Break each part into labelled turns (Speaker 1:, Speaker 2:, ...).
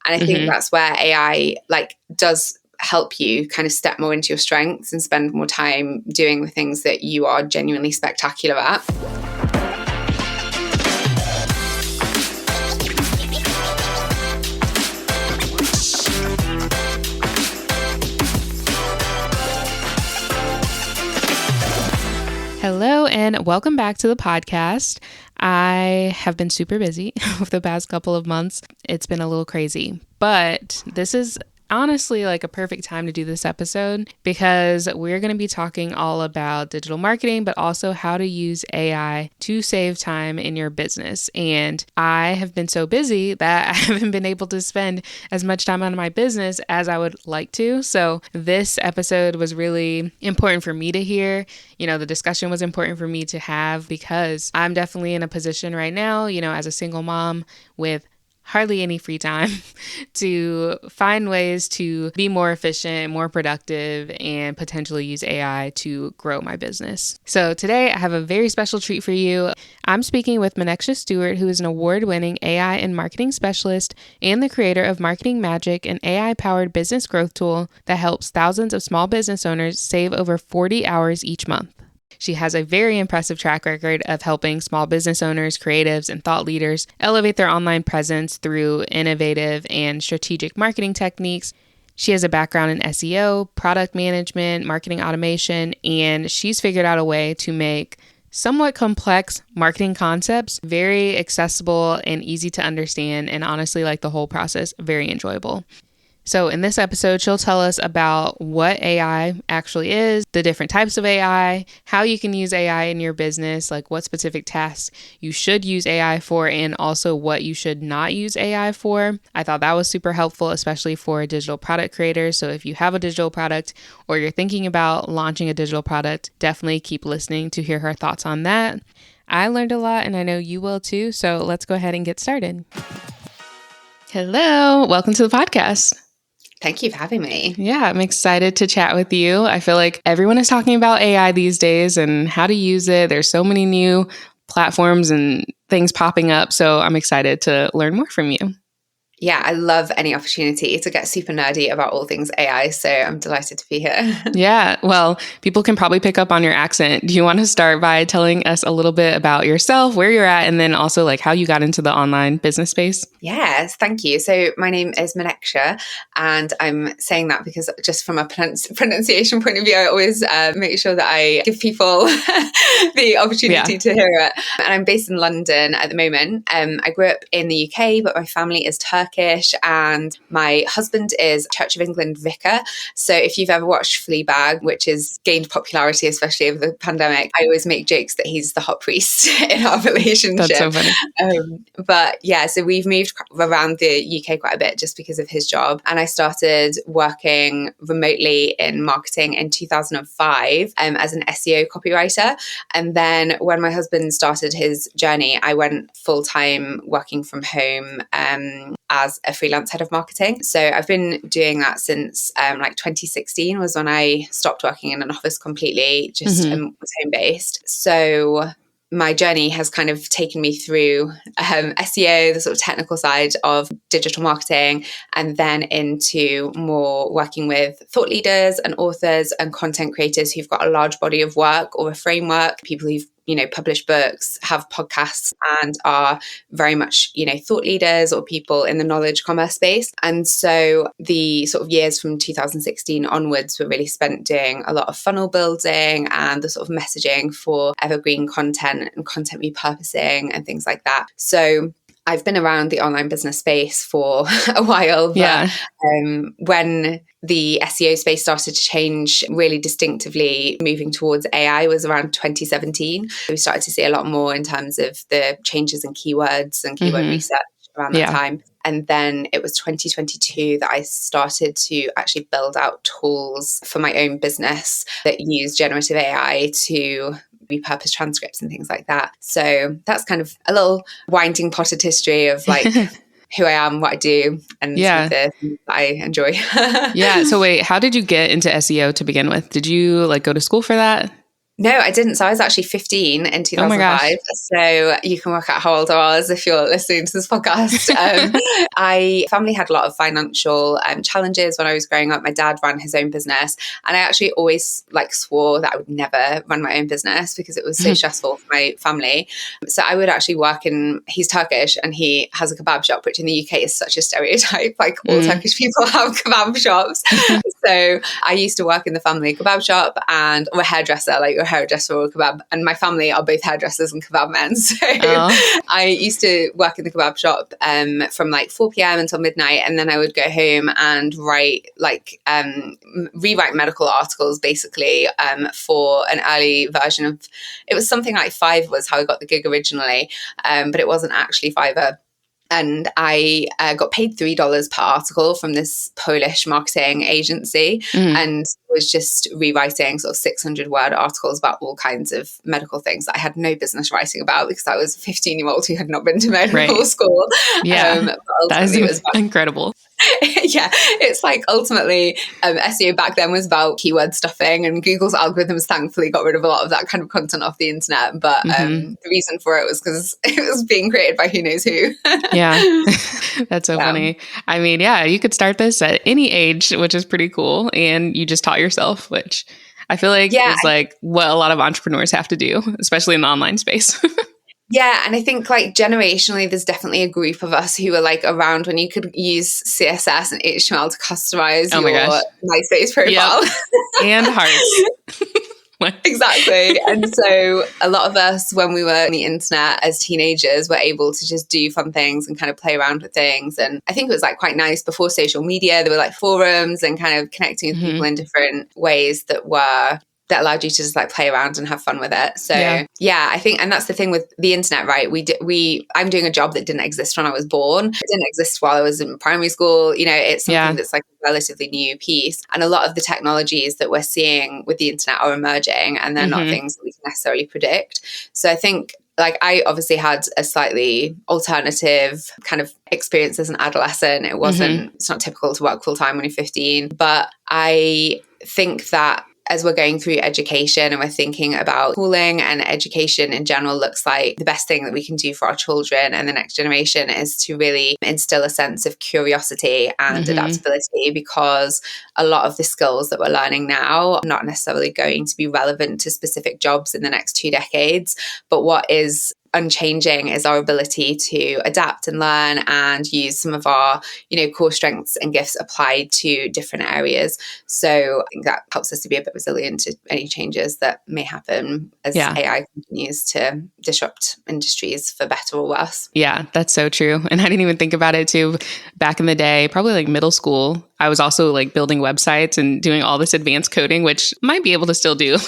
Speaker 1: And I think that's where AI does help you kind of step more into your strengths and spend more time doing the things that you are genuinely spectacular at.
Speaker 2: Hello and welcome back to the podcast. I have been super busy over the past couple of months. It's been a little crazy, but this is honestly like a perfect time to do this episode because we're going to be talking all about digital marketing, but also how to use AI to save time in your business. And I have been so busy that I haven't been able to spend as much time on my business as I would like to. So this episode was really important for me to hear. The discussion was important for me to have because I'm definitely in a position right now, as a single mom with hardly any free time to find ways to be more efficient, more productive, and potentially use AI to grow my business. So today I have a very special treat for you. I'm speaking with Menekse Stewart, who is an award-winning AI and marketing specialist and the creator of Marketing Magic, an AI-powered business growth tool that helps thousands of small business owners save over 40 hours each month. She has a very impressive track record of helping small business owners, creatives, and thought leaders elevate their online presence through innovative and strategic marketing techniques. She has a background in SEO, product management, marketing automation, and she's figured out a way to make somewhat complex marketing concepts very accessible and easy to understand, and honestly, the whole process, very enjoyable. So in this episode, she'll tell us about what AI actually is, the different types of AI, how you can use AI in your business, what specific tasks you should use AI for, and also what you should not use AI for. I thought that was super helpful, especially for digital product creators. So if you have a digital product or you're thinking about launching a digital product, definitely keep listening to hear her thoughts on that. I learned a lot and I know you will too. So let's go ahead and get started. Hello, welcome to the podcast.
Speaker 1: Thank you for having me.
Speaker 2: Yeah, I'm excited to chat with you. I feel like everyone is talking about AI these days and how to use it. There's so many new platforms and things popping up. So I'm excited to learn more from you.
Speaker 1: Yeah, I love any opportunity to get super nerdy about all things AI. So I'm delighted to be here.
Speaker 2: Yeah, well, people can probably pick up on your accent. Do you want to start by telling us a little bit about yourself, where you're at, and then also how you got into the online business space?
Speaker 1: Yes, thank you. So my name is Menekse, and I'm saying that because just from a pronunciation point of view, I always make sure that I give people the opportunity to hear it. And I'm based in London at the moment. I grew up in the UK, but my family is Turkish, and my husband is Church of England vicar. So if you've ever watched Fleabag, which has gained popularity, especially over the pandemic, I always make jokes that he's the hot priest in our relationship.
Speaker 2: That's so funny.
Speaker 1: But yeah, so we've moved around the UK quite a bit just because of his job. And I started working remotely in marketing in 2005 as an SEO copywriter. And then when my husband started his journey, I went full-time working from home as a freelance head of marketing. So I've been doing that since 2016 was when I stopped working in an office completely, just was home-based. So my journey has kind of taken me through SEO, the sort of technical side of digital marketing, and then into more working with thought leaders and authors and content creators who've got a large body of work or a framework, people who've publish books, have podcasts, and are very much, thought leaders or people in the knowledge commerce space. And so the sort of years from 2016 onwards were really spent doing a lot of funnel building and the sort of messaging for evergreen content and content repurposing and things like that. So I've been around the online business space for a while, but when the SEO space started to change really distinctively, moving towards AI was around 2017. We started to see a lot more in terms of the changes in keywords and keyword research around that time. And then it was 2022 that I started to actually build out tools for my own business that use generative AI to repurpose transcripts and things like that. So that's kind of a little winding potted history of who I am, what I do, and the things that I enjoy.
Speaker 2: So wait, how did you get into SEO to begin with? Did you go to school for that?
Speaker 1: No, I didn't. So I was actually 15 in
Speaker 2: Oh my gosh.
Speaker 1: 2005. So you can work out how old I was if you're listening to this podcast. Family had a lot of financial challenges when I was growing up. My dad ran his own business, and I actually always swore that I would never run my own business because it was so stressful for my family. So I would actually work he's Turkish and he has a kebab shop, which in the UK is such a stereotype. All Turkish people have kebab shops. So I used to work in the family kebab shop and I'm a hairdresser, a hairdresser or a kebab. And my family are both hairdressers and kebab men. So I used to work in the kebab shop from 4 p.m. until midnight. And then I would go home and rewrite medical articles basically for an early version of, it was something like Fiverr was how I got the gig originally, but it wasn't actually Fiverr. And I got paid $3 per article from this Polish marketing agency and was just rewriting sort of 600-word articles about all kinds of medical things that I had no business writing about because I was a 15-year-old who had not been to medical school.
Speaker 2: Yeah, that is incredible.
Speaker 1: Yeah, it's ultimately SEO back then was about keyword stuffing, and Google's algorithms thankfully got rid of a lot of that kind of content off the internet. But the reason for it was because it was being created by who knows who.
Speaker 2: Yeah, that's so funny. I mean, yeah, you could start this at any age, which is pretty cool. And you just taught yourself, which I feel is what a lot of entrepreneurs have to do, especially in the online space.
Speaker 1: Yeah, and I think generationally, there's definitely a group of us who were around when you could use CSS and HTML to customize your MySpace profile.
Speaker 2: Yep. And hearts.
Speaker 1: Exactly. And so a lot of us, when we were on the internet as teenagers, were able to just do fun things and kind of play around with things. And I think it was quite nice before social media. There were forums and kind of connecting with people in different ways that allowed you to just play around and have fun with it. So yeah, I think, and that's the thing with the internet, right? I'm doing a job that didn't exist when I was born. It didn't exist while I was in primary school. It's something that's a relatively new piece. And a lot of the technologies that we're seeing with the internet are emerging and they're not things that we can necessarily predict. So I think I obviously had a slightly alternative kind of experience as an adolescent. It wasn't, it's not typical to work full time when you're 15, but I think that as we're going through education and we're thinking about schooling and education in general looks like the best thing that we can do for our children and the next generation is to really instill a sense of curiosity and adaptability, because a lot of the skills that we're learning now are not necessarily going to be relevant to specific jobs in the next 2 decades. But what is unchanging is our ability to adapt and learn and use some of our, core strengths and gifts applied to different areas. So I think that helps us to be a bit resilient to any changes that may happen as AI continues to disrupt industries for better or worse.
Speaker 2: Yeah, that's so true. And I didn't even think about it too. Back in the day, probably middle school, I was also building websites and doing all this advanced coding, which might be able to still do.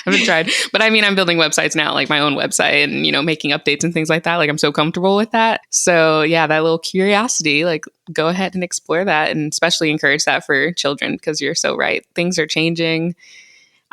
Speaker 2: I haven't tried, but I mean, I'm building websites now, my own website and, making updates and things like that. I'm so comfortable with that. So yeah, that little curiosity, go ahead and explore that, and especially encourage that for children, because you're so right. Things are changing.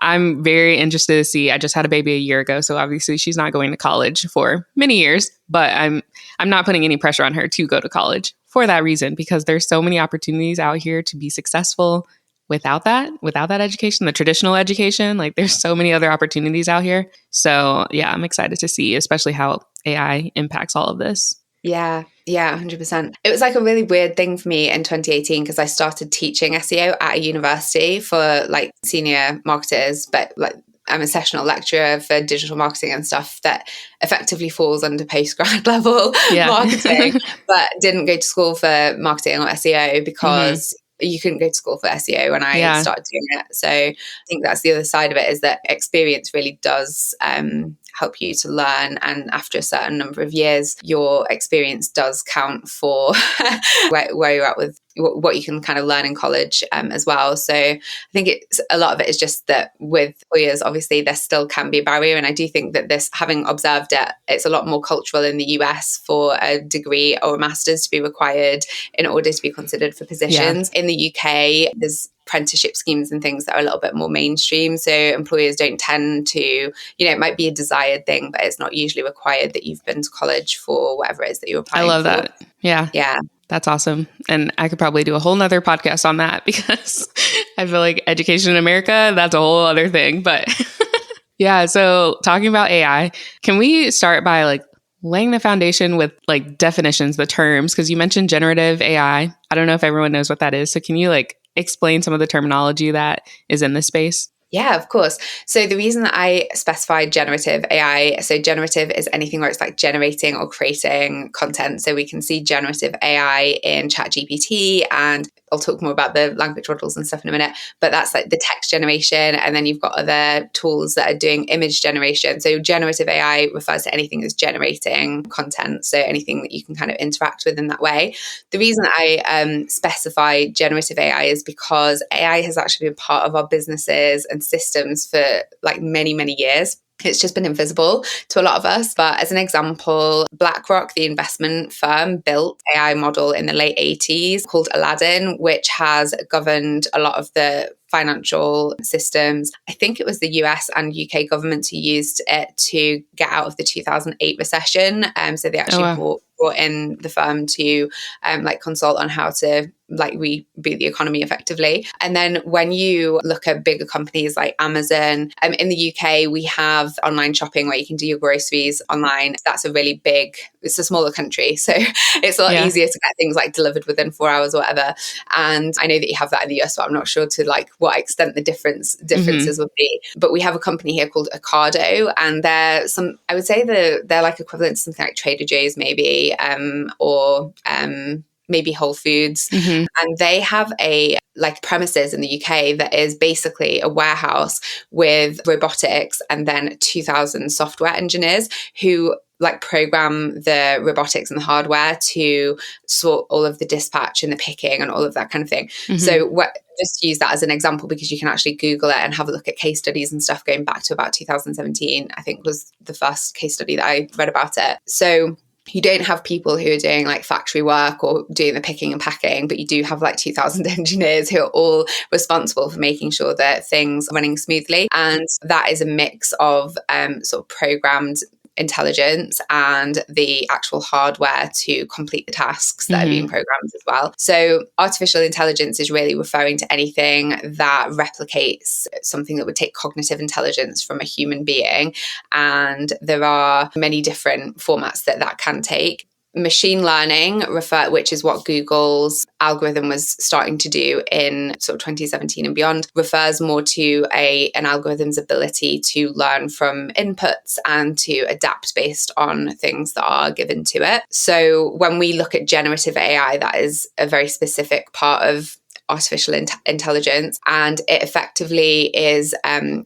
Speaker 2: I'm very interested to see, I just had a baby a year ago. So obviously she's not going to college for many years, but I'm not putting any pressure on her to go to college for that reason, because there's so many opportunities out here to be successful without that education, the traditional education. There's so many other opportunities out here. So yeah, I'm excited to see, especially how AI impacts all of this.
Speaker 1: Yeah, 100%. It was a really weird thing for me in 2018 because I started teaching SEO at a university for senior marketers, but I'm a sessional lecturer for digital marketing and stuff that effectively falls under postgrad level marketing, but didn't go to school for marketing or SEO because you couldn't go to school for SEO when I started doing it. So I think that's the other side of it, is that experience really does help you to learn. And after a certain number of years, your experience does count for where you're at with what you can kind of learn in college as well. So I think a lot of it is just that with employers, obviously there still can be a barrier. And I do think that this, having observed it, it's a lot more cultural in the US for a degree or a master's to be required in order to be considered for positions. In the UK, there's apprenticeship schemes and things that are a little bit more mainstream. So employers don't tend to, it might be a desired thing, but it's not usually required that you've been to college for whatever it is that you're applying for.
Speaker 2: I love that. Yeah. That's awesome. And I could probably do a whole nother podcast on that, because I feel like education in America, that's a whole other thing. But Yeah. So talking about AI, can we start by like laying the foundation with like definitions, the terms? Because you mentioned generative AI. I don't know if everyone knows what that is. So can you like explain some of the terminology that is in this space?
Speaker 1: Yeah, of course. So the reason that I specified generative AI, so generative is anything where it's like generating or creating content. So we can see generative AI in ChatGPT, and I'll talk more about the language models and stuff in a minute, but that's like the text generation. And then you've got other tools that are doing image generation. So generative AI refers to anything that's generating content. So anything that you can kind of interact with in that way. The reason that I specify generative AI is because AI has actually been part of our businesses and systems for like many, many years. It's just been invisible to a lot of us. But as an example, BlackRock, the investment firm, built an AI model in the late 80s called Aladdin, which has governed a lot of the financial systems. I think it was the US and UK governments who used it to get out of the 2008 recession. So they actually brought in the firm to like consult on how to like reboot the economy effectively. And then when you look at bigger companies like Amazon, in the UK, we have online shopping where you can do your groceries online. That's a really big, it's a smaller country. So it's a lot easier to get things like delivered within 4 hours or whatever. And I know that you have that in the US, but I'm not sure to like what extent the differences would be. But we have a company here called Ocado, and they're I would say they're like equivalent to something like Trader Joe's maybe, or maybe Whole Foods. And they have a like premises in the UK that is basically a warehouse with robotics and then 2,000 software engineers who like program the robotics and the hardware to sort all of the dispatch and the picking and all of that kind of thing. So just use that as an example because you can actually Google it and have a look at case studies and stuff going back to about 2017, I think was the first case study that I read about it. So you don't have people who are doing like factory work or doing the picking and packing, but you do have like 2,000 engineers who are all responsible for making sure that things are running smoothly. And that is a mix of sort of programmed intelligence and the actual hardware to complete the tasks that are being programmed as well. So artificial intelligence is really referring to anything that replicates something that would take cognitive intelligence from a human being. And there are many different formats that can take. Machine learning, which is what Google's algorithm was starting to do in sort of 2017 and beyond, refers more to an algorithm's ability to learn from inputs and to adapt based on things that are given to it. So when we look at generative AI, that is a very specific part of artificial intelligence, and it effectively is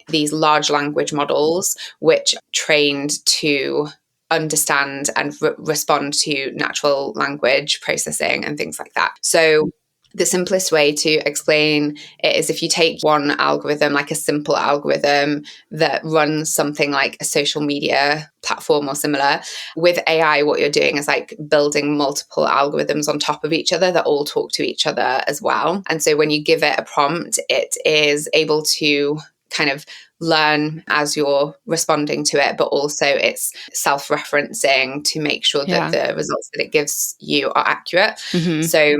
Speaker 1: these large language models which are trained to understand and respond to natural language processing and things like that. So the simplest way to explain it is if you take one algorithm, like a simple algorithm that runs something like a social media platform or similar, with AI, what you're doing is like building multiple algorithms on top of each other that all talk to each other as well. And so when you give it a prompt, it is able to kind of learn as you're responding to it, but also it's self-referencing to make sure that the results that it gives you are accurate. So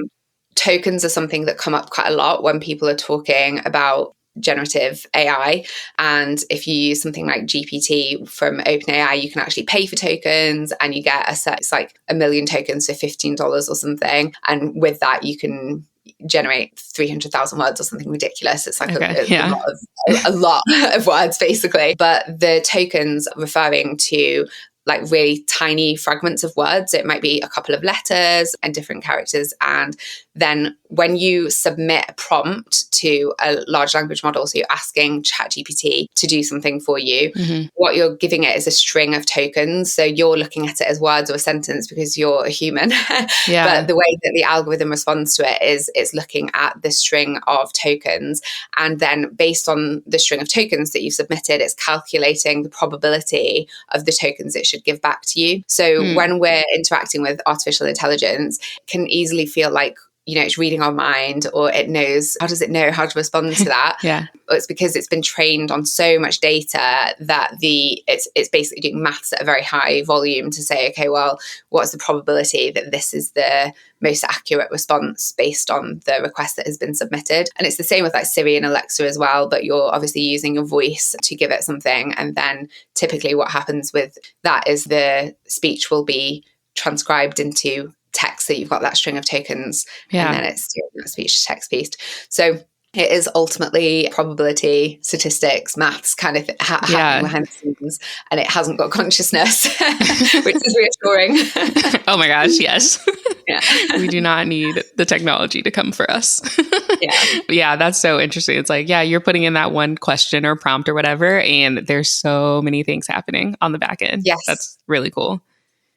Speaker 1: tokens are something that come up quite a lot when people are talking about generative AI. And if you use something like GPT from OpenAI, you can actually pay for tokens and you get it's like 1 million tokens for $15 or something. And with that, you can generate 300,000 words or something ridiculous. It's like a lot of words basically. But the tokens referring to like really tiny fragments of words. It might be a couple of letters and different characters. And then when you submit a prompt to a large language model, so you're asking ChatGPT to do something for you, what you're giving it is a string of tokens. So you're looking at it as words or a sentence because you're a human. But the way that the algorithm responds to it is it's looking at the string of tokens. And then based on the string of tokens that you've submitted, it's calculating the probability of the tokens it should give back to you. So when we're interacting with artificial intelligence, it can easily feel like it's reading our mind, or it knows, how does it know how to respond to that?
Speaker 2: Yeah.
Speaker 1: It's because it's been trained on so much data that it's basically doing maths at a very high volume to say, okay, well, what's the probability that this is the most accurate response based on the request that has been submitted? And it's the same with like Siri and Alexa as well, but you're obviously using your voice to give it something. And then typically what happens with that is the speech will be transcribed into text. So you've got that string of tokens, and then it's doing that speech to text piece. So it is ultimately probability, statistics, maths kind of happening behind the scenes, and it hasn't got consciousness, which is reassuring.
Speaker 2: Oh my gosh, yes.
Speaker 1: Yeah.
Speaker 2: We do not need the technology to come for us. Yeah, that's so interesting. It's like, you're putting in that one question or prompt or whatever, and there's so many things happening on the back end.
Speaker 1: Yes.
Speaker 2: That's really cool.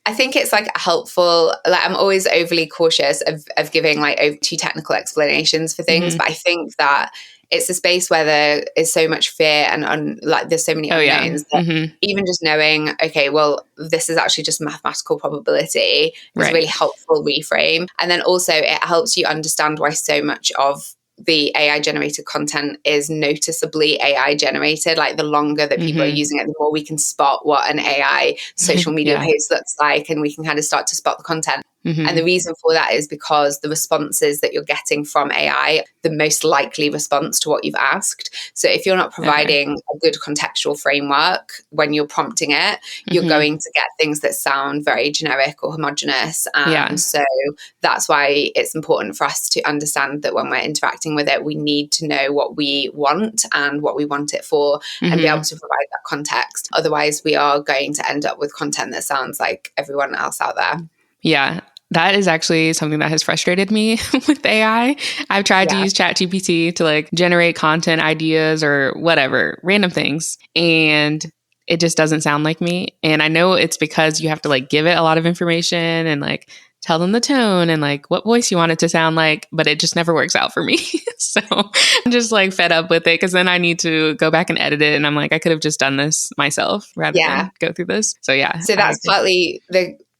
Speaker 1: I think it's like helpful. Like, I'm always overly cautious of giving like too technical explanations for things, but I think that it's a space where there is so much fear and like there's so many unknowns that even just knowing, okay, well, this is actually just mathematical probability is a really helpful reframe. And then also it helps you understand why so much of the AI generated content is noticeably AI generated. Like the longer that people are using it, the more we can spot what an AI social media post looks like, and we can kind of start to spot the content. And the reason for that is because the responses that you're getting from AI, the most likely response to what you've asked. So if you're not providing a good contextual framework when you're prompting it, you're going to get things that sound very generic or homogenous. And so that's why it's important for us to understand that when we're interacting with it, we need to know what we want and what we want it for, and be able to provide that context. Otherwise, we are going to end up with content that sounds like everyone else out there.
Speaker 2: Yeah. That is actually something that has frustrated me with AI. I've tried to use ChatGPT to like generate content ideas or whatever, random things, and it just doesn't sound like me. And I know it's because you have to like give it a lot of information and like tell them the tone and like what voice you want it to sound like, but it just never works out for me. So I'm just like fed up with it, because then I need to go back and edit it. And I'm like, I could have just done this myself rather than go through this. So
Speaker 1: So that's partly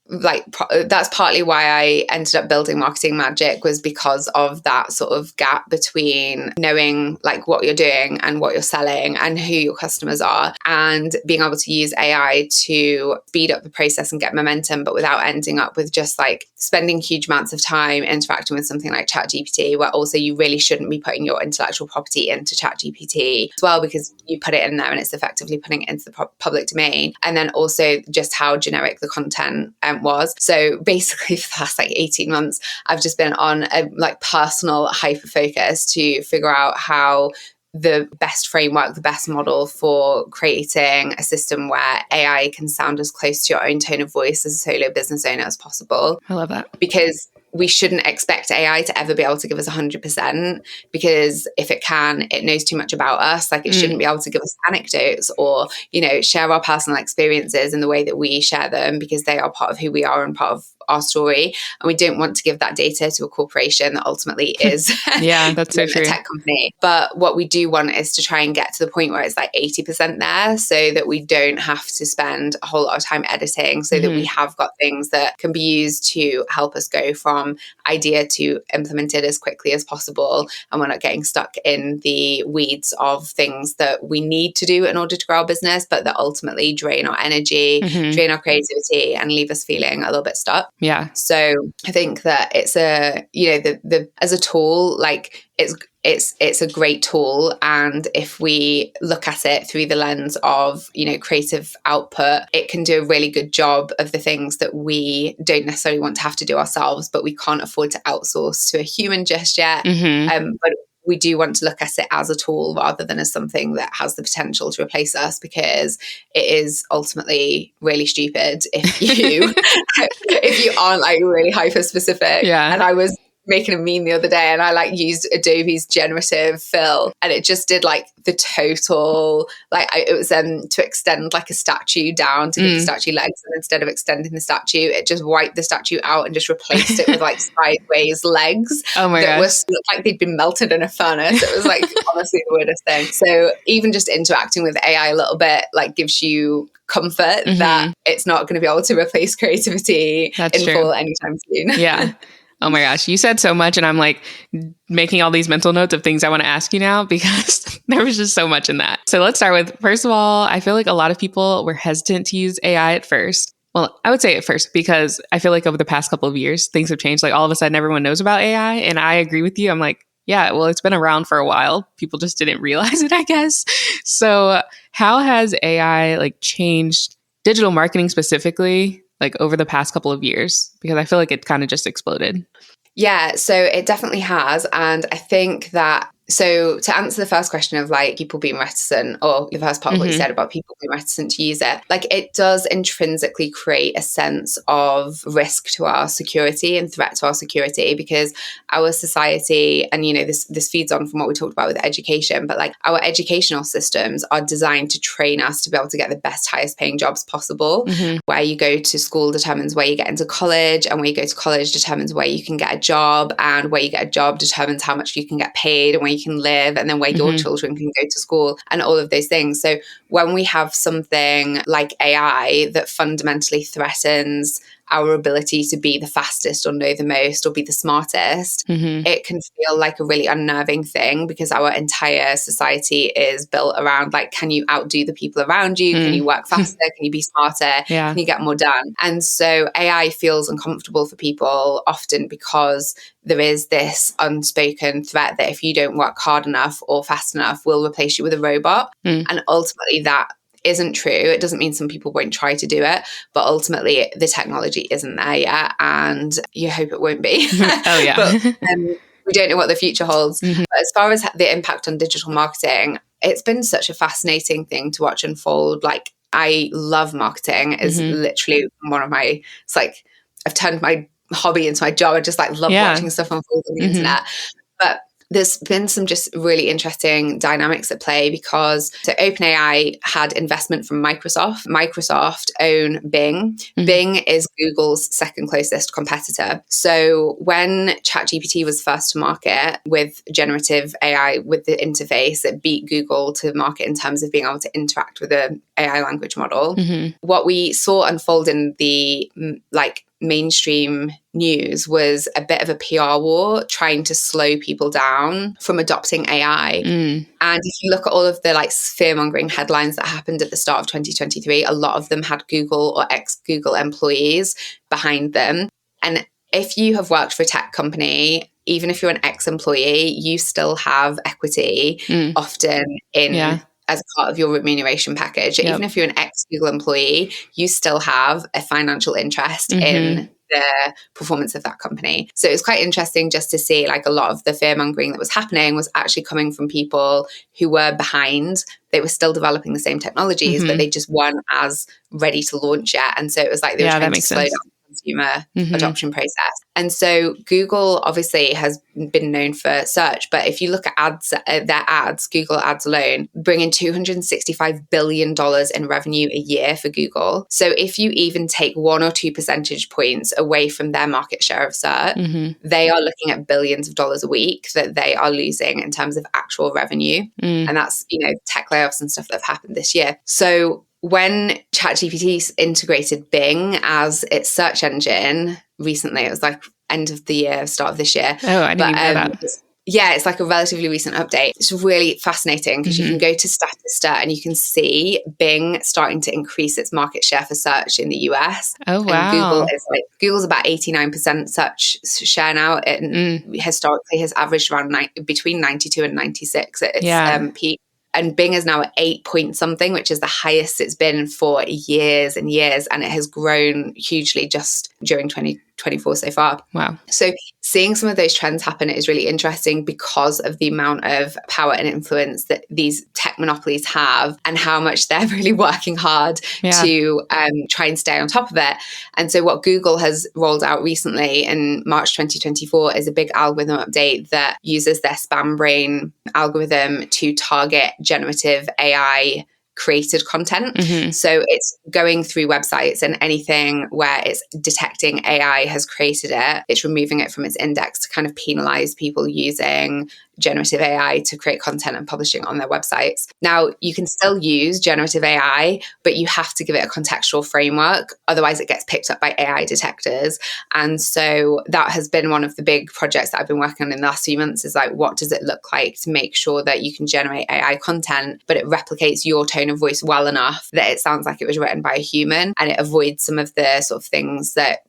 Speaker 1: that's partly why I ended up building Marketing Magic, was because of that sort of gap between knowing like what you're doing and what you're selling and who your customers are, and being able to use AI to speed up the process and get momentum, but without ending up with just like spending huge amounts of time interacting with something like ChatGPT, where also you really shouldn't be putting your intellectual property into ChatGPT as well, because you put it in there and it's effectively putting it into the public domain. And then also just how generic the content was. So basically for the last like 18 months, I've just been on a like personal hyper focus to figure out how the best framework, the best model for creating a system where AI can sound as close to your own tone of voice as a solo business owner as possible.
Speaker 2: I love that.
Speaker 1: Because we shouldn't expect AI to ever be able to give us 100%, because if it can, it knows too much about us. Like it shouldn't be able to give us anecdotes or, share our personal experiences in the way that we share them, because they are part of who we are and part of our story. And we don't want to give that data to a corporation that ultimately is
Speaker 2: that's so true.
Speaker 1: A tech company. But what we do want is to try and get to the point where it's like 80% there, so that we don't have to spend a whole lot of time editing, so that we have got things that can be used to help us go from idea to implemented as quickly as possible. And we're not getting stuck in the weeds of things that we need to do in order to grow our business, but that ultimately drain our energy, drain our creativity, and leave us feeling a little bit stuck.
Speaker 2: Yeah.
Speaker 1: So I think that it's as a tool, like it's a great tool. And if we look at it through the lens of, creative output, it can do a really good job of the things that we don't necessarily want to have to do ourselves, but we can't afford to outsource to a human just yet. But we do want to look at it as a tool rather than as something that has the potential to replace us, because it is ultimately really stupid if you if you aren't like really hyper specific. And I was making a meme the other day, and I like used Adobe's generative fill, and it just did like the total, like it was to extend like a statue down to give the statue legs, and instead of extending the statue, it just wiped the statue out and just replaced it with like sideways legs that looked like they'd been melted in a furnace. It was like honestly the weirdest thing. So even just interacting with AI a little bit like gives you comfort that it's not going to be able to replace creativity in full anytime soon.
Speaker 2: Oh my gosh, you said so much, and I'm like making all these mental notes of things I want to ask you now because there was just so much in that. So let's start with, first of all, I feel like a lot of people were hesitant to use AI at first. Well, I would say at first because I feel like over the past couple of years, things have changed. Like all of a sudden, everyone knows about AI, and I agree with you. I'm like, yeah, well, it's been around for a while. People just didn't realize it, I guess. So how has AI like changed digital marketing specifically, like over the past couple of years? Because I feel like it kind of just exploded.
Speaker 1: Yeah, so it definitely has. And I think that, so to answer the first question of like people being reticent, or the first part of what you said about people being reticent to use it, like it does intrinsically create a sense of risk to our security and threat to our security, because our society, and you know, this feeds on from what we talked about with education, but like our educational systems are designed to train us to be able to get the best, highest paying jobs possible. Where you go to school determines where you get into college, and where you go to college determines where you can get a job, and where you get a job determines how much you can get paid and where you can live, and then where your children can go to school, and all of those things. So when we have something like AI that fundamentally threatens our ability to be the fastest or know the most or be the smartest, it can feel like a really unnerving thing, because our entire society is built around like, can you outdo the people around you? Can you work faster? Can you be smarter? Can you get more done? And so AI feels uncomfortable for people often because there is this unspoken threat that if you don't work hard enough or fast enough, we'll replace you with a robot. And ultimately that isn't true. It doesn't mean some people won't try to do it, but ultimately the technology isn't there yet, and you hope it won't be.
Speaker 2: Oh yeah.
Speaker 1: But we don't know what the future holds. But as far as the impact on digital marketing, it's been such a fascinating thing to watch unfold. Like, I love marketing. It's literally one of my, it's like I've turned my hobby into my job. I just like love watching stuff unfold on the internet. But there's been some just really interesting dynamics at play, because so OpenAI had investment from Microsoft. Microsoft own Bing. Bing is Google's second closest competitor. So when ChatGPT was first to market with generative AI, with the interface, it beat Google to market in terms of being able to interact with the AI language model. What we saw unfold in the like mainstream news was a bit of a PR war trying to slow people down from adopting AI. And if you look at all of the like fear-mongering headlines that happened at the start of 2023, a lot of them had Google or ex-Google employees behind them. And if you have worked for a tech company, even if you're an ex-employee, you still have equity often in as part of your remuneration package. Even if you're an ex-Google employee, you still have a financial interest in the performance of that company. So it's quite interesting just to see like a lot of the fear-mongering that was happening was actually coming from people who were behind. They were still developing the same technologies, but they just weren't as ready to launch yet. And so it was like they were trying to slow down consumer adoption process. And so Google obviously has been known for search, but if you look at ads, their ads, Google ads alone, bring in $265 billion in revenue a year for Google. So if you even take 1 or 2 percentage points away from their market share of search, they are looking at billions of dollars a week that they are losing in terms of actual revenue. And that's, you know, tech layoffs and stuff that have happened this year. So when ChatGPT integrated Bing as its search engine recently, it was like end of the year, start of this year.
Speaker 2: Oh, I didn't even know that.
Speaker 1: Yeah, it's like a relatively recent update. It's really fascinating because you can go to Statista and you can see Bing starting to increase its market share for search in the US.
Speaker 2: Oh, wow.
Speaker 1: And Google's about 89% search share now. It historically has averaged around between 92 and 96 at its peak. And Bing is now at 8 point something, which is the highest it's been for years and years. And it has grown hugely just during 2024 so far.
Speaker 2: Wow.
Speaker 1: So seeing some of those trends happen is really interesting because of the amount of power and influence that these tech monopolies have and how much they're really working hard to try and stay on top of it. And so what Google has rolled out recently in March 2024 is a big algorithm update that uses their spam brain algorithm to target generative AI created content. So it's going through websites, and anything where it's detecting AI has created it, it's removing it from its index to kind of penalize people using generative AI to create content and publishing on their websites. Now, you can still use generative AI, but you have to give it a contextual framework. Otherwise, it gets picked up by AI detectors. And so that has been one of the big projects that I've been working on in the last few months, is like, what does it look like to make sure that you can generate AI content, but it replicates your tone of voice well enough that it sounds like it was written by a human, and it avoids some of the sort of things that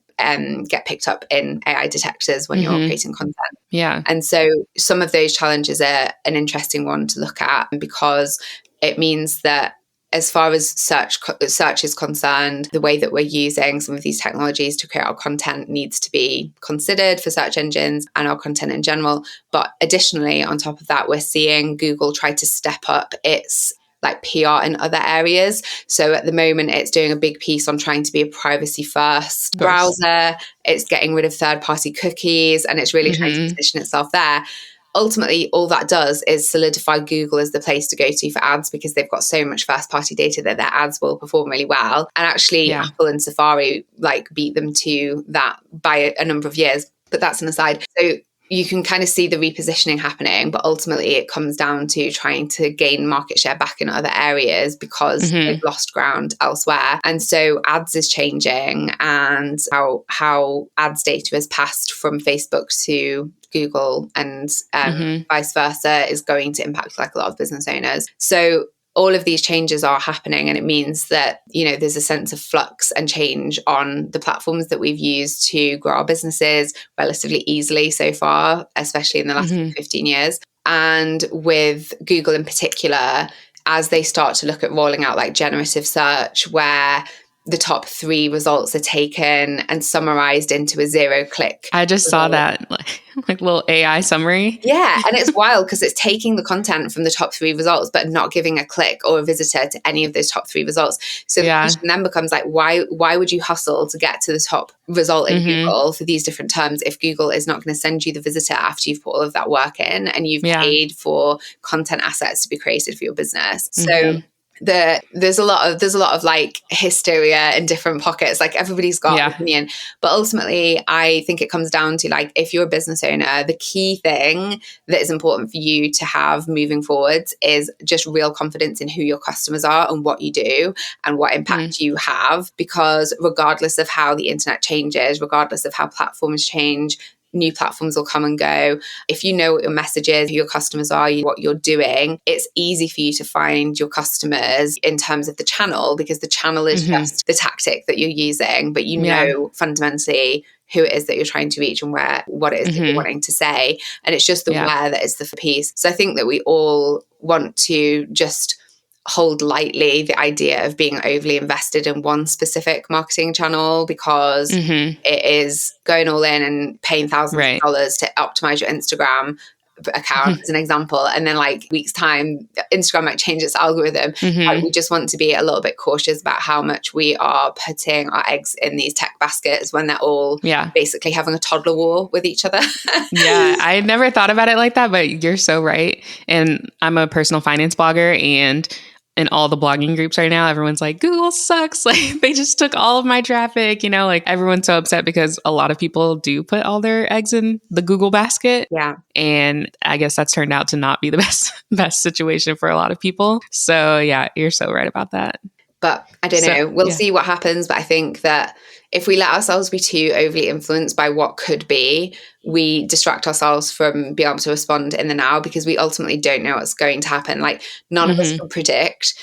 Speaker 1: get picked up in AI detectors when you're creating content.
Speaker 2: Yeah.
Speaker 1: And so some of those challenges are an interesting one to look at, because it means that as far as search is concerned, the way that we're using some of these technologies to create our content needs to be considered for search engines and our content in general. But additionally, on top of that, we're seeing Google try to step up its like PR in other areas. So at the moment, it's doing a big piece on trying to be a privacy first browser. It's getting rid of third-party cookies, and it's really trying to position itself there. Ultimately, all that does is solidify Google as the place to go to for ads, because they've got so much first-party data that their ads will perform really well. And actually, Apple and Safari like beat them to that by a number of years. But that's an aside. So you can kind of see the repositioning happening, but ultimately it comes down to trying to gain market share back in other areas because they've lost ground elsewhere. And so ads is changing, and how ads data is passed from Facebook to Google and vice versa is going to impact like a lot of business owners. So all of these changes are happening, and it means that, you know, there's a sense of flux and change on the platforms that we've used to grow our businesses relatively easily so far, especially in the last 15 years. And with Google in particular, as they start to look at rolling out like generative search, where the top 3 results are taken and summarized into a 0-click.
Speaker 2: I just saw that like little AI summary.
Speaker 1: Yeah. And it's wild because it's taking the content from the top 3 results, but not giving a click or a visitor to any of those top 3 results. So the question then becomes like, why would you hustle to get to the top result in Google for these different terms if Google is not going to send you the visitor after you've put all of that work in and you've paid for content assets to be created for your business? So there's a lot of like hysteria in different pockets. Like everybody's got an opinion, but ultimately I think it comes down to like, if you're a business owner, the key thing that is important for you to have moving forwards is just real confidence in who your customers are and what you do and what impact you have, because regardless of how the internet changes, regardless of how platforms change, new platforms will come and go. If you know what your message is, who your customers are, what you're doing, it's easy for you to find your customers in terms of the channel, because the channel is just the tactic that you're using, but you know fundamentally who it is that you're trying to reach and what it is that you're wanting to say. And it's just the where that is the piece. So I think that we all want to just hold lightly the idea of being overly invested in one specific marketing channel, because it is going all in and paying thousands of dollars to optimize your Instagram account as an example, and then like weeks time Instagram might change its algorithm. Like, we just want to be a little bit cautious about how much we are putting our eggs in these tech baskets when they're all basically having a toddler war with each other.
Speaker 2: I had never thought about it like that, but you're so right. And I'm a personal finance blogger, and in all the blogging groups right now, everyone's like, Google sucks. Like, they just took all of my traffic, you know, like everyone's so upset because a lot of people do put all their eggs in the Google basket.
Speaker 1: Yeah.
Speaker 2: And I guess that's turned out to not be the best situation for a lot of people. So yeah, you're so right about that.
Speaker 1: But I don't know. We'll see what happens. But I think that if we let ourselves be too overly influenced by what could be, we distract ourselves from being able to respond in the now, because we ultimately don't know what's going to happen. Like, none of us can predict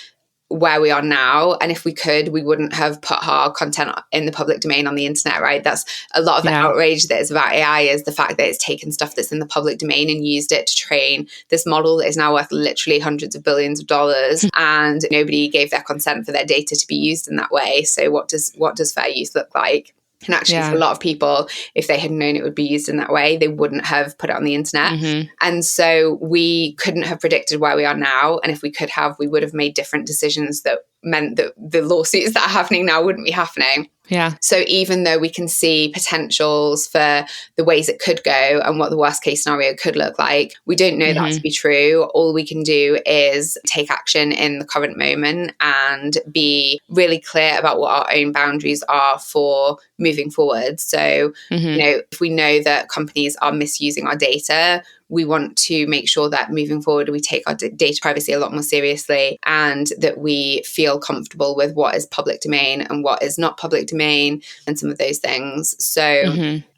Speaker 1: where we are now, and if we could, we wouldn't have put our content in the public domain on the internet, right? That's a lot of the outrage that is about AI, is the fact that it's taken stuff that's in the public domain and used it to train this model that is now worth literally hundreds of billions of dollars, and nobody gave their consent for their data to be used in that way. So what does fair use look like? And actually, for a lot of people, if they had known it would be used in that way, they wouldn't have put it on the internet. And so we couldn't have predicted where we are now. And if we could have, we would have made different decisions that meant that the lawsuits that are happening now wouldn't be happening.
Speaker 2: Yeah.
Speaker 1: So even though we can see potentials for the ways it could go and what the worst case scenario could look like, we don't know that to be true. All we can do is take action in the current moment and be really clear about what our own boundaries are for moving forward. So, if we know that companies are misusing our data, we want to make sure that moving forward, we take our data privacy a lot more seriously and that we feel comfortable with what is public domain and what is not public domain and some of those things. So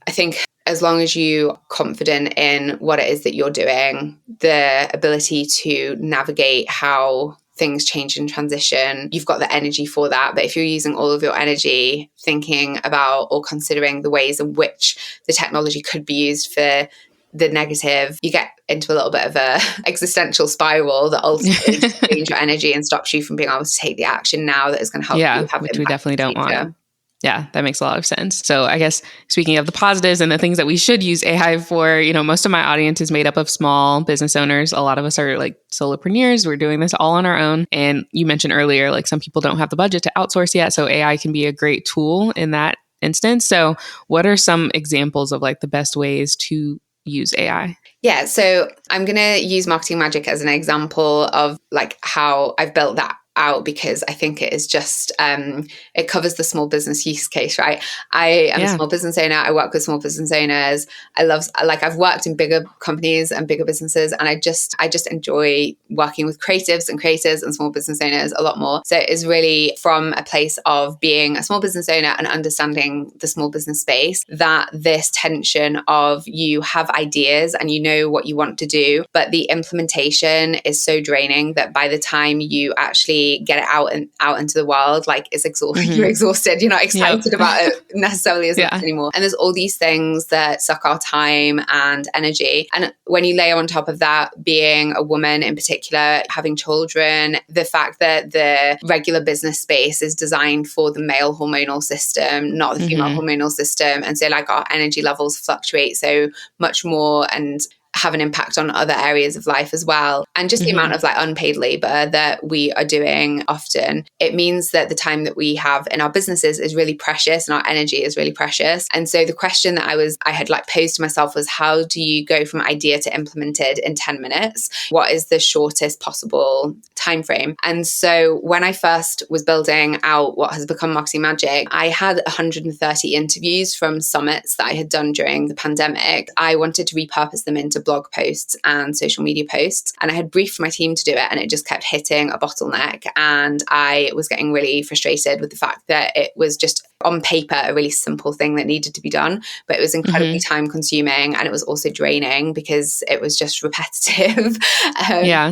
Speaker 1: I think as long as you're confident in what it is that you're doing, the ability to navigate how things change and transition, you've got the energy for that. But if you're using all of your energy thinking about or considering the ways in which the technology could be used for the negative, you get into a little bit of a existential spiral that ultimately drains your energy and stops you from being able to take the action now that is going to help you have
Speaker 2: which
Speaker 1: impact
Speaker 2: we definitely
Speaker 1: in the
Speaker 2: don't
Speaker 1: future.
Speaker 2: want. Yeah, that makes a lot of sense. So I guess speaking of the positives and the things that we should use AI for, most of my audience is made up of small business owners. A lot of us are like solopreneurs. We're doing this all on our own. And you mentioned earlier, like some people don't have the budget to outsource yet. So AI can be a great tool in that instance. So what are some examples of like the best ways to use AI?
Speaker 1: Yeah, so I'm going to use Marketing Magic as an example of like how I've built that out, because I think it is just, it covers the small business use case, right? I am a small business owner. I work with small business owners. I've worked in bigger companies and bigger businesses, and I just enjoy working with creatives and creators and small business owners a lot more. So it is really from a place of being a small business owner and understanding the small business space, that this tension of you have ideas and you know what you want to do, but the implementation is so draining that by the time you actually get it out into the world, like it's exhausting. You're exhausted. You're not excited about it necessarily as much anymore. And there's all these things that suck our time and energy. And when you layer on top of that, being a woman in particular, having children, the fact that the regular business space is designed for the male hormonal system, not the female hormonal system. And so like our energy levels fluctuate so much more and have an impact on other areas of life as well. And just the amount of like unpaid labor that we are doing often, it means that the time that we have in our businesses is really precious and our energy is really precious. And so the question that I had like posed to myself was, how do you go from idea to implemented in 10 minutes? What is the shortest possible time frame? And so when I first was building out what has become Marketing Magic, I had 130 interviews from summits that I had done during the pandemic. I wanted to repurpose them into blog posts and social media posts. And I had briefed my team to do it, and it just kept hitting a bottleneck. And I was getting really frustrated with the fact that it was just on paper a really simple thing that needed to be done, but it was incredibly time consuming, and it was also draining because it was just repetitive.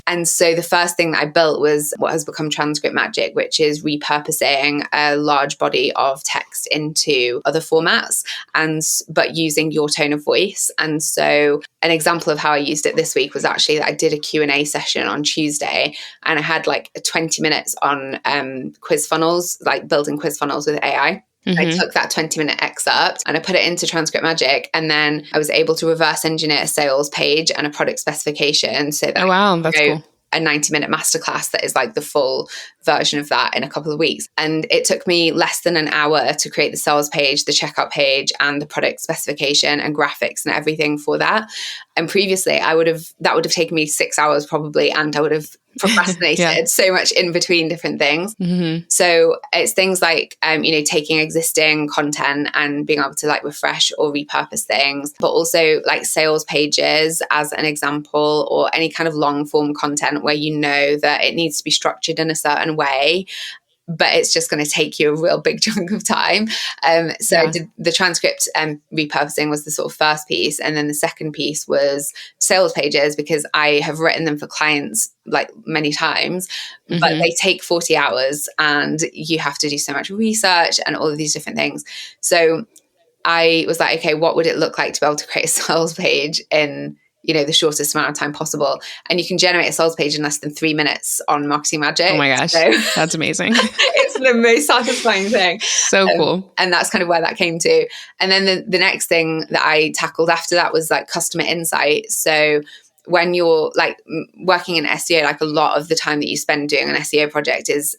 Speaker 1: And so the first thing that I built was what has become Transcript Magic, which is repurposing a large body of text into other formats, but using your tone of voice. And so an example of how I used it this week was actually that I did a Q&A session on Tuesday, and I had like 20 minutes on quiz funnels, like building quiz funnels with AI. I took that 20-minute excerpt and I put it into Transcript Magic, and then I was able to reverse engineer a sales page and a product specification so that
Speaker 2: that's cool.
Speaker 1: A 90-minute masterclass that is like the full version of that in a couple of weeks. And it took me less than an hour to create the sales page, the checkout page, and the product specification and graphics and everything for that. And previously that would have taken me 6 hours probably, and I would have procrastinated so much in between different things. So it's things like, taking existing content and being able to like refresh or repurpose things, but also like sales pages as an example, or any kind of long form content where you know that it needs to be structured in a certain way, but it's just going to take you a real big chunk of time. I did the transcript repurposing was the sort of first piece. And then the second piece was sales pages, because I have written them for clients like many times, but they take 40 hours and you have to do so much research and all of these different things. So I was like, okay, what would it look like to be able to create a sales page in the shortest amount of time possible? And you can generate a sales page in less than 3 minutes on Marketing Magic.
Speaker 2: Oh my gosh, that's amazing.
Speaker 1: It's the most satisfying thing.
Speaker 2: So cool.
Speaker 1: And that's kind of where that came to. And then the next thing that I tackled after that was like customer insight. So when you're like working in SEO, like a lot of the time that you spend doing an SEO project is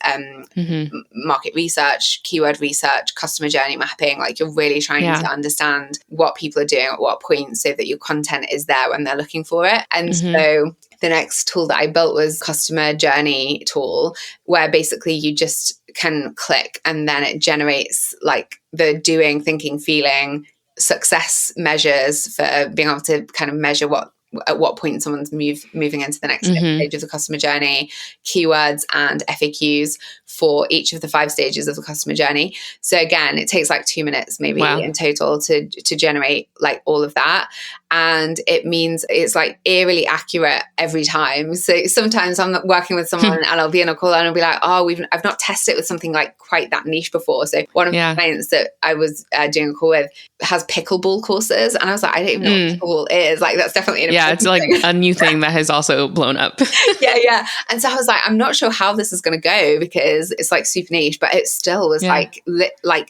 Speaker 1: market research, keyword research, customer journey mapping. Like you're really trying to understand what people are doing at what point so that your content is there when they're looking for it. And so the next tool that I built was customer journey tool, where basically you just can click and then it generates like the doing, thinking, feeling, success measures for being able to kind of measure at what point someone's moving into the next stage of the customer journey, keywords and FAQs for each of the 5 stages of the customer journey. So again, it takes like 2 minutes maybe in total to generate like all of that. And it means it's like eerily accurate every time. So sometimes I'm working with someone and I'll be in a call and I'll be like, I've not tested it with something like quite that niche before. So one of my clients that I was doing a call with has pickleball courses. And I was like, I don't even know what pickleball is. Like that's definitely an
Speaker 2: it's like a new thing that has also blown up.
Speaker 1: Yeah. And so I was like, I'm not sure how this is going to go because it's like super niche, but it still was like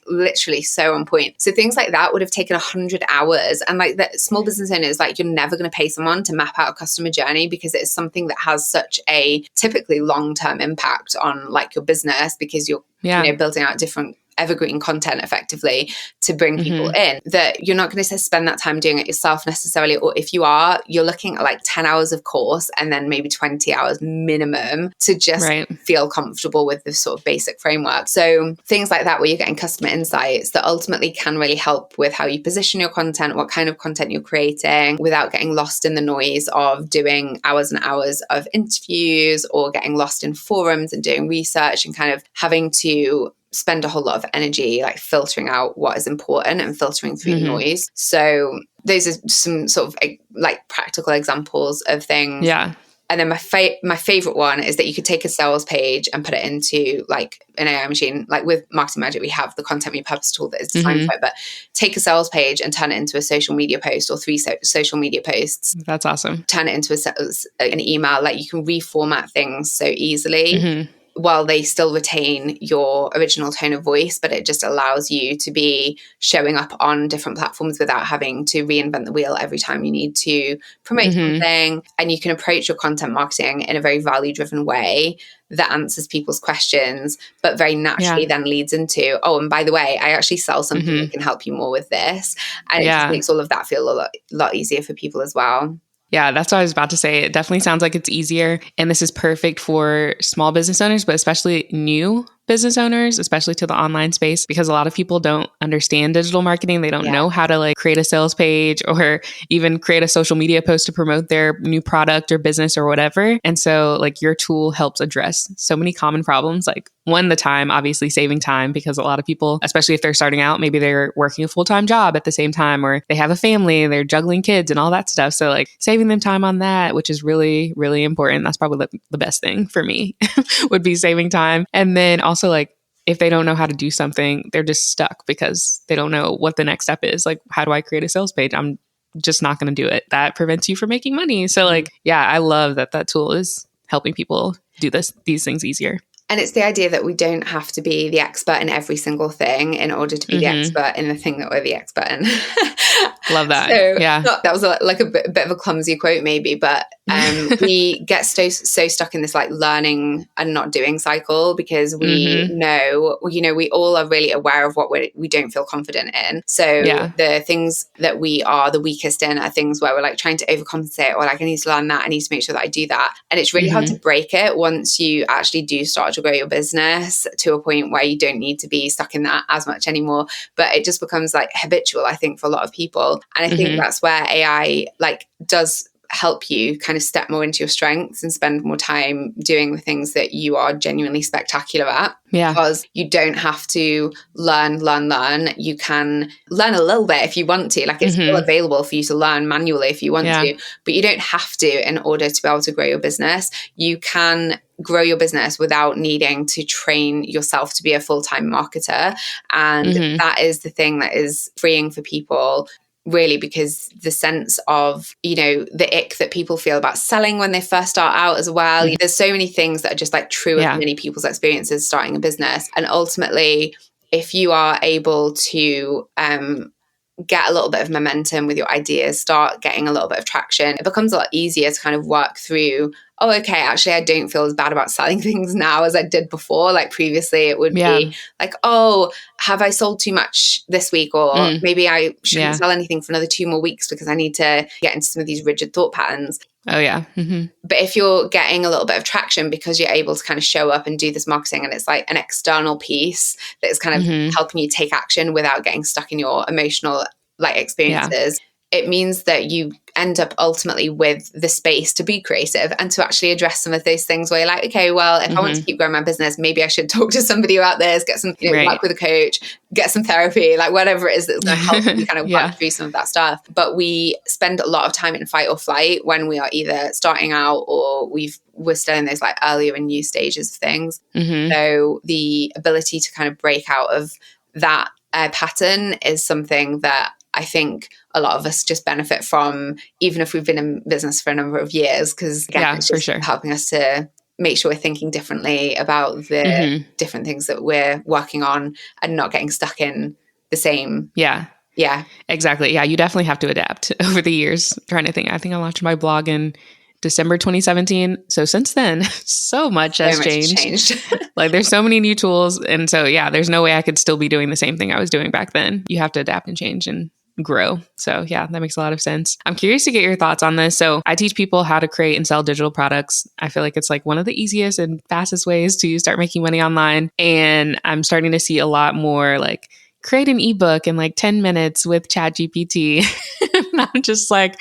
Speaker 1: literally so on point. So things like that would have taken 100 hours. And like that small business owners, like you're never going to pay someone to map out a customer journey because it's something that has such a typically long-term impact on like your business because you're you know, building out different evergreen content effectively to bring people in, that you're not going to spend that time doing it yourself necessarily. Or if you are, you're looking at like 10 hours of course and then maybe 20 hours minimum to just feel comfortable with this sort of basic framework. So things like that, where you're getting customer insights that ultimately can really help with how you position your content, what kind of content you're creating, without getting lost in the noise of doing hours and hours of interviews or getting lost in forums and doing research and kind of having to spend a whole lot of energy like filtering out what is important and filtering through the noise. So those are some sort of like practical examples of things.
Speaker 2: Yeah.
Speaker 1: And then my favorite one is that you could take a sales page and put it into like an AI machine. Like with Marketing Magic, we have the content repurpose tool that is designed for it, but take a sales page and turn it into a social media post or 3 social media posts.
Speaker 2: That's awesome.
Speaker 1: Turn it into an email. Like you can reformat things so easily. While they still retain your original tone of voice, but it just allows you to be showing up on different platforms without having to reinvent the wheel every time you need to promote something. And you can approach your content marketing in a very value-driven way that answers people's questions, but very naturally then leads into, oh, and by the way, I actually sell something that can help you more with this. And it just makes all of that feel a lot easier for people as well.
Speaker 2: Yeah, that's what I was about to say. It definitely sounds like it's easier. And this is perfect for small business owners, but especially new business owners, especially to the online space, because a lot of people don't understand digital marketing. They don't know how to like create a sales page or even create a social media post to promote their new product or business or whatever. And so like your tool helps address so many common problems. Like one, the time, obviously saving time, because a lot of people, especially if they're starting out, maybe they're working a full-time job at the same time, or they have a family, they're juggling kids and all that stuff. So like saving them time on that, which is really, really important. That's probably the best thing for me would be saving time. And then also like if they don't know how to do something, they're just stuck because they don't know what the next step is. Like, how do I create a sales page? I'm just not going to do it. That prevents you from making money. So like, yeah, I love that tool is helping people do these things easier.
Speaker 1: And it's the idea that we don't have to be the expert in every single thing in order to be the expert in the thing that we're the expert in.
Speaker 2: Love that.
Speaker 1: So,
Speaker 2: yeah.
Speaker 1: That was like a bit of a clumsy quote maybe, but we get so stuck in this like learning and not doing cycle because we know, we all are really aware of what we don't feel confident in. So the things that we are the weakest in are things where we're like trying to overcompensate, or like I need to learn that, I need to make sure that I do that. And it's really hard to break it once you actually do start to grow your business to a point where you don't need to be stuck in that as much anymore. But it just becomes like habitual, I think, for a lot of people. And I think that's where AI like does help you kind of step more into your strengths and spend more time doing the things that you are genuinely spectacular at.
Speaker 2: Yeah.
Speaker 1: Because you don't have to learn. You can learn a little bit if you want to. Like it's still available for you to learn manually if you want to, but you don't have to in order to be able to grow your business. You can grow your business without needing to train yourself to be a full-time marketer. And that is the thing that is freeing for people, really, because the sense of, the ick that people feel about selling when they first start out as well. There's so many things that are just like true of many people's experiences starting a business. And ultimately, if you are able to get a little bit of momentum with your ideas, start getting a little bit of traction, it becomes a lot easier to kind of work through, oh, okay, actually, I don't feel as bad about selling things now as I did before. Like previously, it would be like, oh, have I sold too much this week? Or maybe I shouldn't sell anything for another 2 more weeks because I need to get into some of these rigid thought patterns.
Speaker 2: Oh, yeah.
Speaker 1: But if you're getting a little bit of traction because you're able to kind of show up and do this marketing, and it's like an external piece that is kind of helping you take action without getting stuck in your emotional like experiences, it means that you end up ultimately with the space to be creative and to actually address some of those things where you're like, okay, well, if I want to keep growing my business, maybe I should talk to somebody about this, get some, work with a coach, get some therapy, like whatever it is that's going to help you kind of work through some of that stuff. But we spend a lot of time in fight or flight when we are either starting out or we're still in those like earlier and new stages of things. So the ability to kind of break out of that pattern is something that I think a lot of us just benefit from, even if we've been in business for a number of years, because again, it's just helping us to make sure we're thinking differently about the different things that we're working on and not getting stuck in the same. Yeah,
Speaker 2: exactly. Yeah, you definitely have to adapt over the years. I'm trying to think, I think I launched my blog in December 2017. So since then, so much has changed. Like there's so many new tools. And so, there's no way I could still be doing the same thing I was doing back then. You have to adapt and change and grow. So that makes a lot of sense. I'm curious to get your thoughts on this. So I teach people how to create and sell digital products. I feel like it's like one of the easiest and fastest ways to start making money online. And I'm starting to see a lot more like create an ebook in like 10 minutes with ChatGPT. And I'm just like,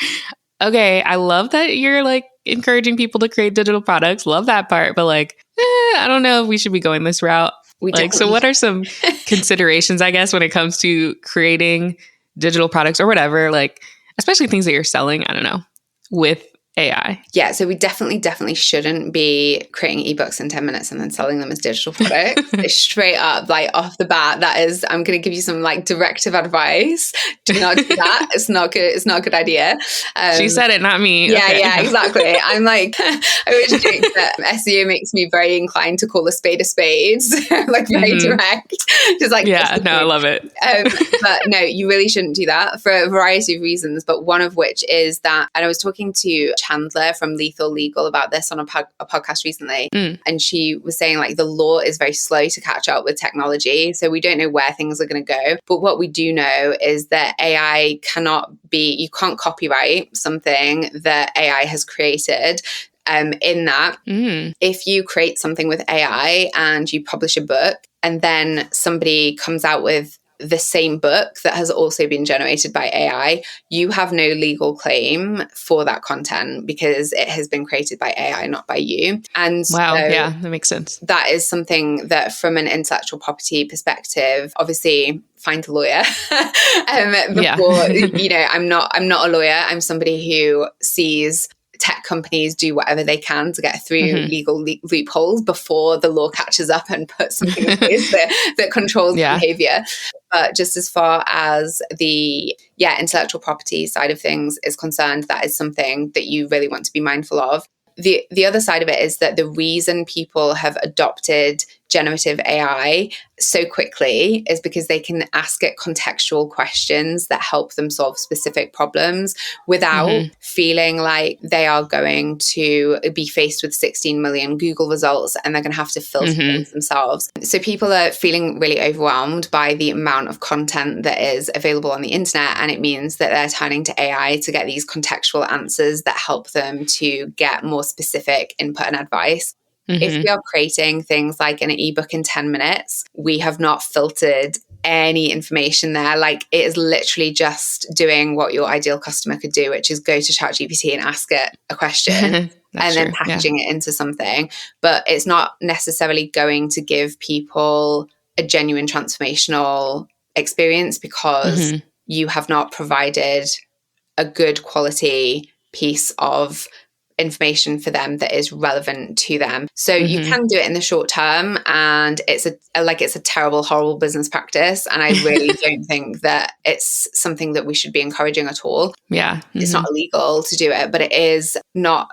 Speaker 2: okay, I love that you're like encouraging people to create digital products. Love that part. But like, I don't know if we should be going this route. So what are some considerations, I guess, when it comes to creating digital products or whatever, like especially things that you're selling, I don't know, with AI?
Speaker 1: Yeah, so we definitely shouldn't be creating ebooks in 10 minutes and then selling them as digital products. Straight up, like off the bat, that is, I'm going to give you some like directive advice. Do not do that. It's not good. It's not a good idea.
Speaker 2: She said it, not me.
Speaker 1: Yeah, exactly. I'm like, I always joke that SEO makes me very inclined to call a spade. Like very direct. Just like,
Speaker 2: I love it.
Speaker 1: But no, you really shouldn't do that for a variety of reasons. But one of which is that, and I was talking to Chandler from Lethal Legal about this on a podcast recently. And she was saying like the law is very slow to catch up with technology. So we don't know where things are going to go. But what we do know is that AI you can't copyright something that AI has created. In that, if you create something with AI and you publish a book and then somebody comes out with the same book that has also been generated by AI, you have no legal claim for that content because it has been created by AI, not by you. And
Speaker 2: that makes sense.
Speaker 1: That is something that from an intellectual property perspective, obviously find a lawyer. I'm not a lawyer. I'm somebody who sees tech companies do whatever they can to get through legal loopholes before the law catches up and puts something in place that controls behavior. But just as far as the intellectual property side of things is concerned, that is something that you really want to be mindful of. The other side of it is that the reason people have adopted generative AI so quickly is because they can ask it contextual questions that help them solve specific problems without feeling like they are going to be faced with 16 million Google results and they're going to have to filter things themselves. So people are feeling really overwhelmed by the amount of content that is available on the internet, and it means that they're turning to AI to get these contextual answers that help them to get more specific input and advice. If we are creating things like an ebook in 10 minutes, we have not filtered any information there. Like it is literally just doing what your ideal customer could do, which is go to ChatGPT and ask it a question and then packaging it into something. But it's not necessarily going to give people a genuine transformational experience because you have not provided a good quality piece of information for them that is relevant to them. So you can do it in the short term, and it's a terrible, horrible business practice. And I really don't think that it's something that we should be encouraging at all.
Speaker 2: Yeah.
Speaker 1: It's not illegal to do it, but it's not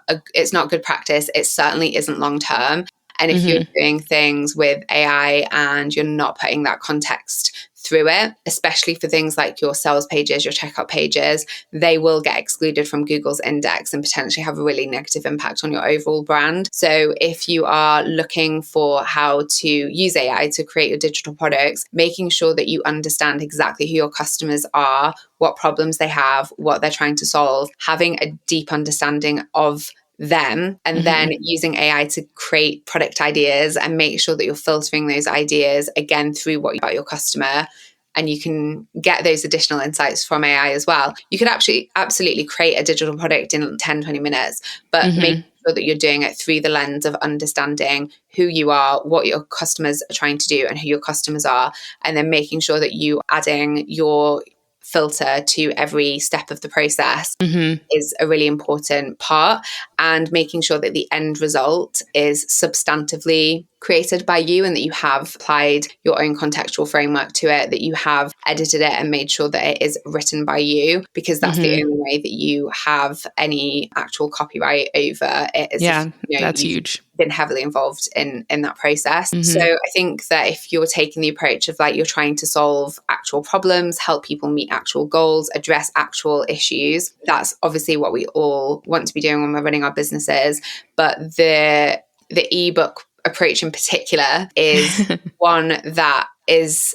Speaker 1: good practice. It certainly isn't long term. And if you're doing things with AI and you're not putting that context through it, especially for things like your sales pages, your checkout pages, they will get excluded from Google's index and potentially have a really negative impact on your overall brand. So if you are looking for how to use AI to create your digital products, making sure that you understand exactly who your customers are, what problems they have, what they're trying to solve, having a deep understanding of them, and then using AI to create product ideas and make sure that you're filtering those ideas again through what about your customer. And you can get those additional insights from AI as well. You could absolutely create a digital product in 10, 20 minutes, but make sure that you're doing it through the lens of understanding who you are, what your customers are trying to do and who your customers are, and then making sure that you adding your filter to every step of the process is a really important part, and making sure that the end result is substantively created by you and that you have applied your own contextual framework to it, that you have edited it and made sure that it is written by you, because that's the only way that you have any actual copyright over it. Is if,
Speaker 2: that's huge.
Speaker 1: Been heavily involved in that process. So I think that if you're taking the approach of like you're trying to solve actual problems, help people meet actual goals, address actual issues, that's obviously what we all want to be doing when we're running our businesses. But the ebook approach in particular is one that is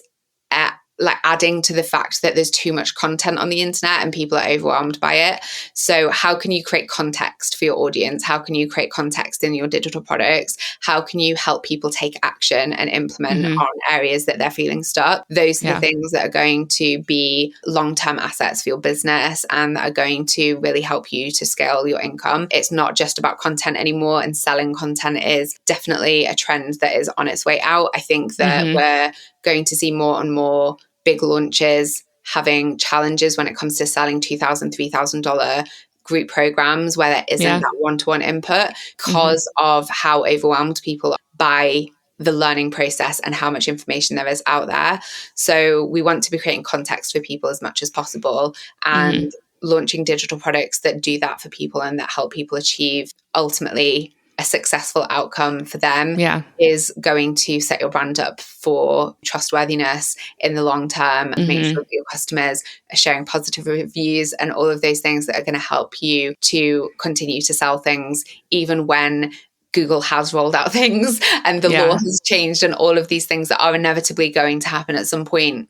Speaker 1: like adding to the fact that there's too much content on the internet and people are overwhelmed by it. So how can you create context for your audience? How can you create context in your digital products? How can you help people take action and implement on areas that they're feeling stuck? Those are the things that are going to be long-term assets for your business and that are going to really help you to scale your income. It's not just about content anymore, and selling content is definitely a trend that is on its way out. I think that we're going to see more and more big launches having challenges when it comes to selling $2,000, $3,000 group programs where there isn't that one-to-one input because of how overwhelmed people are by the learning process and how much information there is out there. So we want to be creating context for people as much as possible and launching digital products that do that for people and that help people achieve ultimately a successful outcome for them is going to set your brand up for trustworthiness in the long term and make sure that your customers are sharing positive reviews and all of those things that are going to help you to continue to sell things even when Google has rolled out things and the law has changed and all of these things that are inevitably going to happen at some point.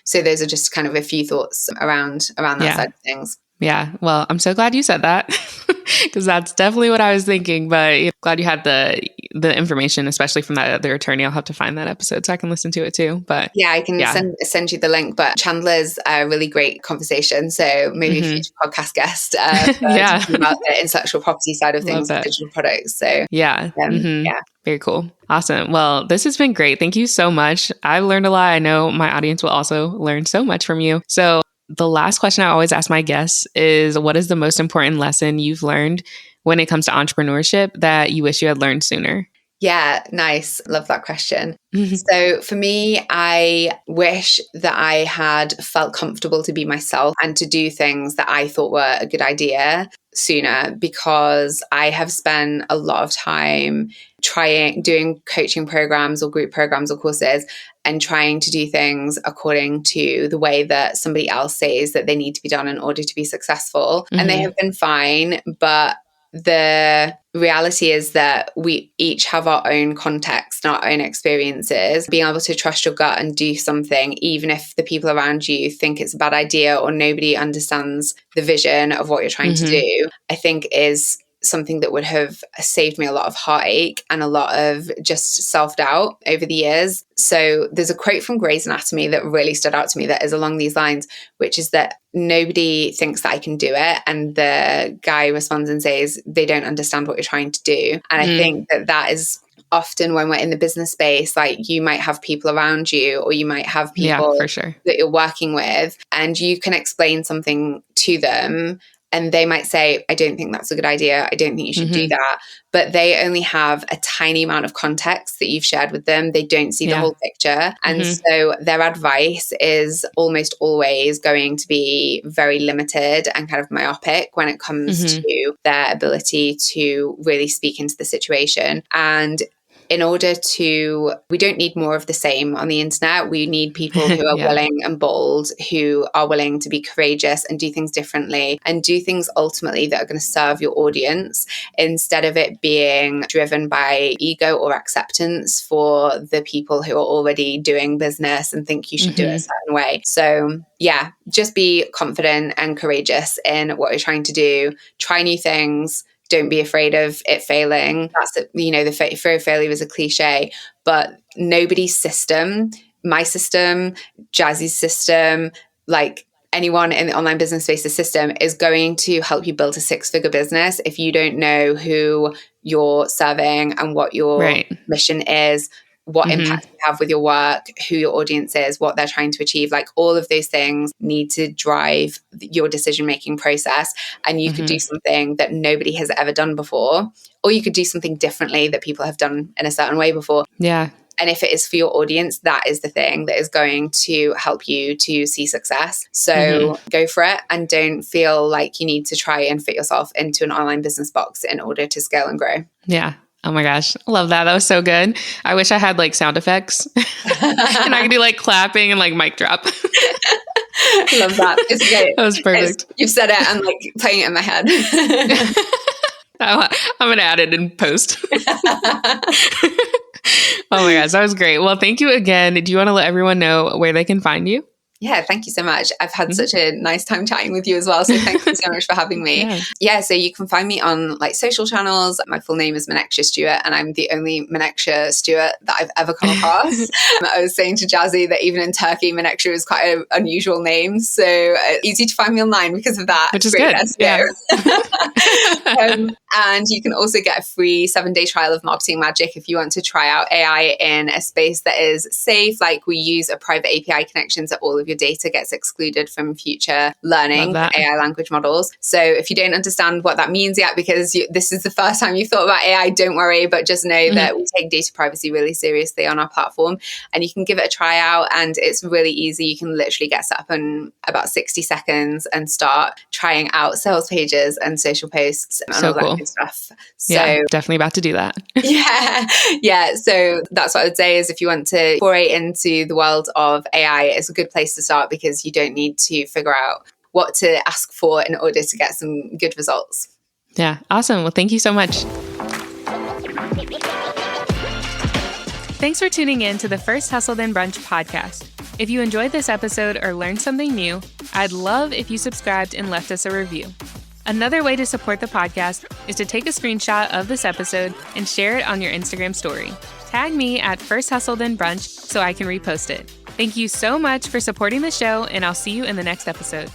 Speaker 1: So those are just kind of a few thoughts around that side of things.
Speaker 2: Yeah. Well, I'm so glad you said that because that's definitely what I was thinking, but glad you had the information, especially from that other attorney. I'll have to find that episode so I can listen to it too. But
Speaker 1: yeah, I can send you the link, but Chandler's a really great conversation. So maybe a future podcast guest talking about the intellectual property side of things with digital products. So
Speaker 2: very cool. Awesome. Well, this has been great. Thank you so much. I've learned a lot. I know my audience will also learn so much from you. So the last question I always ask my guests is, what is the most important lesson you've learned when it comes to entrepreneurship that you wish you had learned sooner?
Speaker 1: Yeah, nice. Love that question. So for me, I wish that I had felt comfortable to be myself and to do things that I thought were a good idea sooner, because I have spent a lot of time doing coaching programs or group programs or courses and trying to do things according to the way that somebody else says that they need to be done in order to be successful. And they have been fine, but the reality is that we each have our own context and our own experiences. Being able to trust your gut and do something, even if the people around you think it's a bad idea or nobody understands the vision of what you're trying to do, I think is something that would have saved me a lot of heartache and a lot of just self-doubt over the years. So there's a quote from Grey's Anatomy that really stood out to me that is along these lines, which is that nobody thinks that I can do it. And the guy responds and says, they don't understand what you're trying to do. And I think that is often when we're in the business space, like you might have people around you or you might have people
Speaker 2: for sure
Speaker 1: that you're working with, and you can explain something to them and they might say, I don't think that's a good idea. I don't think you should do that. But they only have a tiny amount of context that you've shared with them. They don't see the whole picture. And so their advice is almost always going to be very limited and kind of myopic when it comes to their ability to really speak into the situation. And we don't need more of the same on the internet. We need people who are willing and bold, who are willing to be courageous and do things differently and do things ultimately that are going to serve your audience, instead of it being driven by ego or acceptance for the people who are already doing business and think you should do it a certain way. So yeah, just be confident and courageous in what you're trying to do. Try new things. Don't be afraid of it failing. That's, the fear of failure is a cliche, but nobody's system, my system, Jazzy's system, like anyone in the online business space's system, is going to help you build a 6-figure business if you don't know who you're serving and what your mission is, what impact you have with your work, who your audience is, what they're trying to achieve. Like, all of those things need to drive your decision-making process. And you could do something that nobody has ever done before, or you could do something differently that people have done in a certain way before.
Speaker 2: Yeah.
Speaker 1: And if it is for your audience, that is the thing that is going to help you to see success. So go for it, and don't feel like you need to try and fit yourself into an online business box in order to scale and grow.
Speaker 2: Yeah. Oh my gosh. Love that. That was so good. I wish I had like sound effects and I could do like clapping and like mic drop.
Speaker 1: Love that. It's great.
Speaker 2: That was perfect.
Speaker 1: You've said it and like playing it in my head.
Speaker 2: I'm going to add it in post. Oh my gosh. That was great. Well, thank you again. Do you want to let everyone know where they can find you?
Speaker 1: Yeah, thank you so much. I've had such a nice time chatting with you as well. So thank you so much for having me. Yeah, so you can find me on like social channels. My full name is Menekse Stewart, and I'm the only Menekse Stewart that I've ever come across. I was saying to Jazzy that even in Turkey, Menekse is quite an unusual name. So easy to find me online because of that.
Speaker 2: Which is good. Yeah.
Speaker 1: And you can also get a free 7-day trial of Marketing Magic if you want to try out AI in a space that is safe. Like, we use a private API connection, so all of your data gets excluded from future learning AI language models. So if you don't understand what that means yet, because this is the first time you've thought about AI, don't worry, but just know that we take data privacy really seriously on our platform, and you can give it a try out, and it's really easy. You can literally get set up in about 60 seconds and start trying out sales pages and social posts and all that good stuff. So
Speaker 2: yeah, definitely about to do that.
Speaker 1: Yeah. So that's what I would say, is if you want to foray into the world of AI, it's a good place to start, because you don't need to figure out what to ask for in order to get some good results.
Speaker 2: Yeah. Awesome. Well, thank you so much. Thanks for tuning in to the First Hustle Then Brunch podcast. If you enjoyed this episode or learned something new, I'd love if you subscribed and left us a review. Another way to support the podcast is to take a screenshot of this episode and share it on your Instagram story. Tag me at First Hustle Then Brunch so I can repost it. Thank you so much for supporting the show, and I'll see you in the next episode.